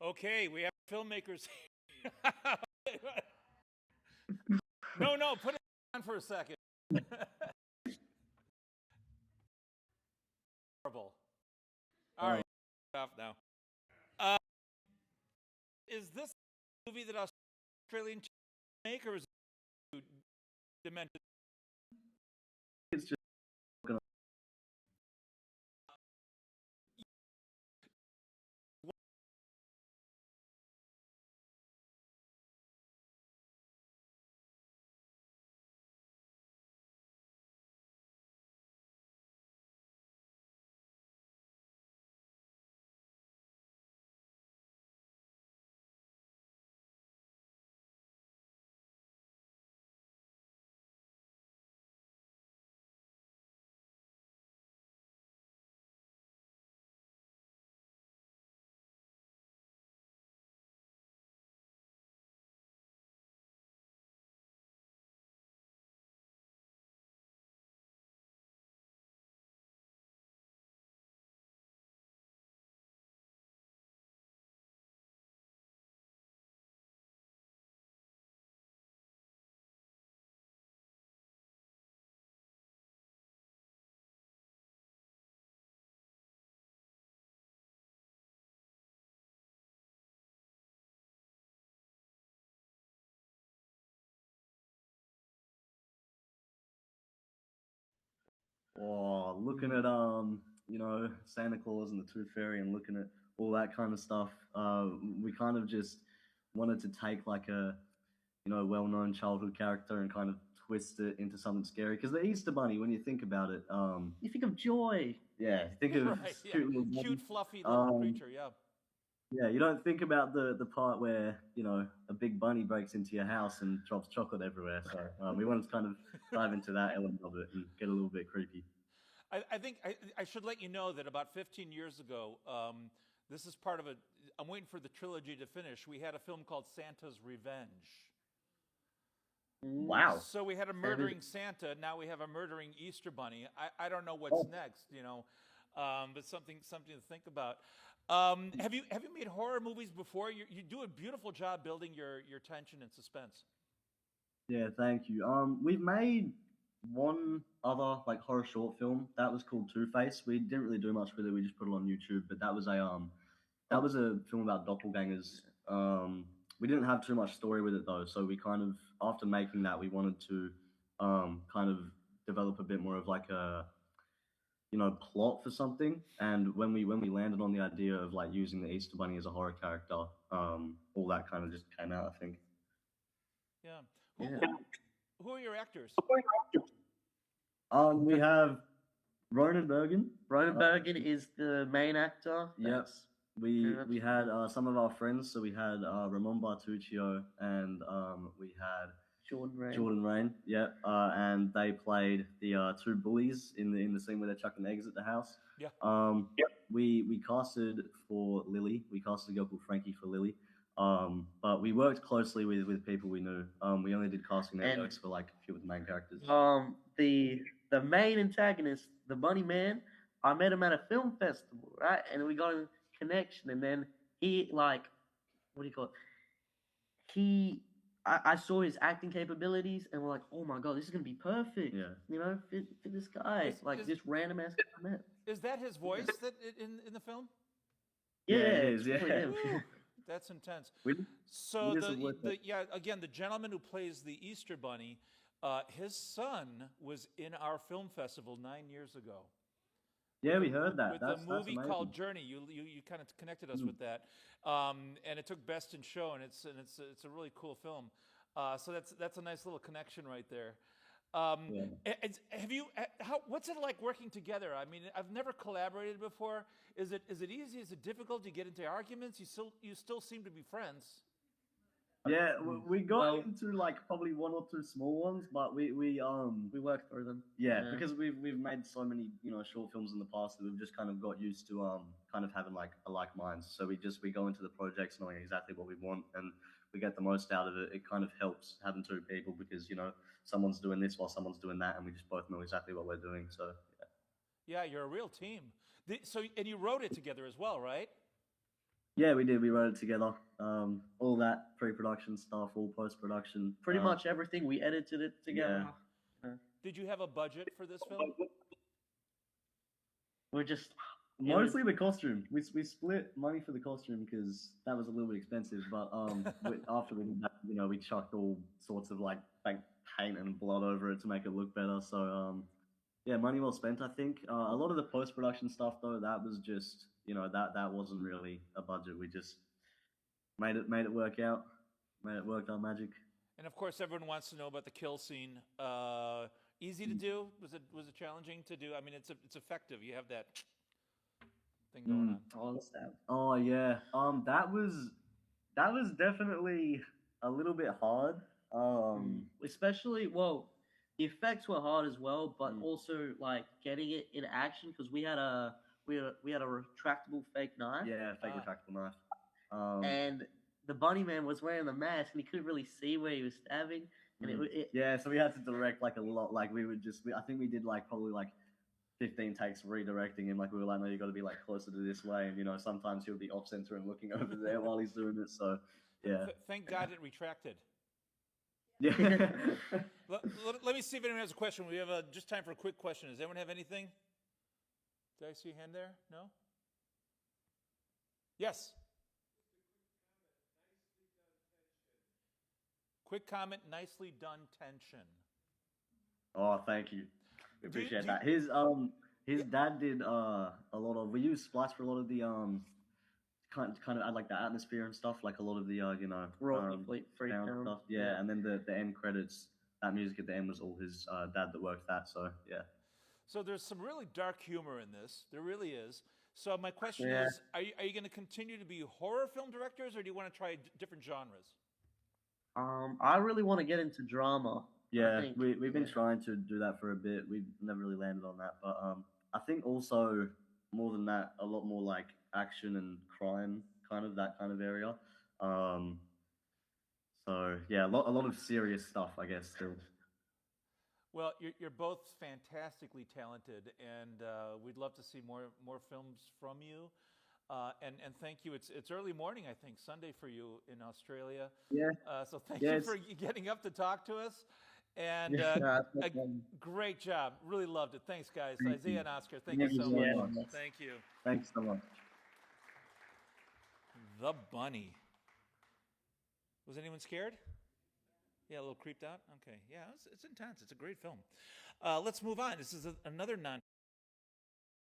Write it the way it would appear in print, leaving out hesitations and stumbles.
Okay, we have filmmakers. No, put it on for a second. Horrible. All right, off now. Is this a movie that Australian make, or is it Demented? It's just looking at Santa Claus and the Tooth Fairy and looking at all that kind of stuff. We kind of just wanted to take like a well-known childhood character and kind of twist it into something scary. Because the Easter Bunny, when you think about it, you think of joy. Yeah, you think of Right, yeah. Cute, fluffy little creature. Yeah. Yeah, you don't think about the part where a big bunny breaks into your house and drops chocolate everywhere. So we wanted to kind of dive into that element of it and get a little bit creepy. I think I should let you know that about 15 years ago, this is part of a. I'm waiting for the trilogy to finish. We had a film called Santa's Revenge. Wow. So we had a murdering Santa. Now we have a murdering Easter Bunny. I don't know what's next, but something to think about. Have you made horror movies before? You do a beautiful job building your tension and suspense. Yeah, thank you. We've made one other like horror short film that was called Two Face. We didn't really do much with it. We just put it on YouTube. But that was a film about doppelgangers. We didn't have too much story with it though, so we kind of after making that we wanted to kind of develop a bit more of like a plot for something. And when we landed on the idea of like using the Easter Bunny as a horror character, all that kind of just came out. I think. Yeah. Yeah. Who are your actors? We have Ronan Bergen. Ronan Bergen is the main actor. Yes. We had some of our friends. So we had Ramon Bartuccio and we had Jordan Rain. Yeah. And they played the two bullies in the scene where they're chucking eggs at the house. Yeah. We casted for Lily. We casted a girl called Frankie for Lily. But we worked closely with people we knew. We only did casting networks for like a few of the main characters. The main antagonist, the Bunny Man, I met him at a film festival, right? And we got a connection, and then he what do you call it? I saw his acting capabilities, and we're like, oh my god, this is gonna be perfect. Yeah. For this guy, this random ass guy I met. Is that his voice that in the film? Yeah, it is. Yeah. That's intense. So again, the gentleman who plays the Easter Bunny, his son was in our film festival 9 years ago. Yeah, we heard that. With a movie called Journey. You kind of connected us with that, and it took Best in Show, and it's a really cool film. So that's a nice little connection right there. Have you? What's it like working together? I mean, I've never collaborated before. Is it easy? Is it difficult to get into arguments? You still seem to be friends. Yeah, we got into like probably one or two small ones, but we worked through them. Yeah, because we've made so many short films in the past that we've just kind of got used to kind of having like a like minds. So we go into the projects knowing exactly what we want and we get the most out of it. It kind of helps having two people because someone's doing this while someone's doing that, and we just both know exactly what we're doing. So yeah, you're a real team. And you wrote it together as well, right? Yeah, we did. We wrote it together. All that pre-production stuff, all post-production. Pretty much everything. We edited it together. Did you have a budget for this film? We're just Mostly the costume. We split money for the costume because that was a little bit expensive. But after we did that, we chucked all sorts of like paint and blood over it to make it look better. So yeah, money well spent, I think. A lot of the post-production stuff though, that was just that wasn't really a budget. We just made it work out. Made it work out magic. And of course, everyone wants to know about the kill scene. Easy to do? Was it challenging to do? I mean, it's effective. You have that thing going on. all the stuff. Oh yeah. That was definitely a little bit hard. Especially the effects were hard as well, but also like getting it in action because we had a retractable fake knife. Yeah, fake retractable knife. And the bunny man was wearing the mask and he couldn't really see where he was stabbing. And yeah, so we had to direct like a lot. Like I think we did like probably like 15 takes redirecting him. Like we were like, no, you got to be like closer to this way. And sometimes he'll be off center and looking over there while he's doing it. So yeah. Thank God it retracted. Yeah. Let me see if anyone has a question. We have just time for a quick question. Does anyone have anything? Did I see a hand there? No? Yes. Quick comment, nicely done tension. Oh, thank you. We appreciate that. His dad did a lot of. We used Splice for a lot of the kind of add like the atmosphere and stuff, like a lot of the sound stuff. Yeah, and then the end credits, that music at the end was all his dad that worked that. So yeah. So there's some really dark humor in this. There really is. So my question is, are you going to continue to be horror film directors, or do you want to try different genres? I really want to get into drama. Yeah, we've been trying to do that for a bit. We've never really landed on that, but I think also more than that, a lot more like action and crime, that kind of area. So yeah, a lot of serious stuff, I guess. Still. Well, you're both fantastically talented, and we'd love to see more films from you. And thank you. It's early morning, I think, Sunday for you in Australia. Yeah. So thank you for getting up to talk to us. And great job. Really loved it. Thanks, guys. Isaiah and Oscar, thank you so much. Thank you. Thanks so much. The Bunny. Was anyone scared? Yeah, a little creeped out? Okay. Yeah, it's intense. It's a great film. Let's move on. This is another non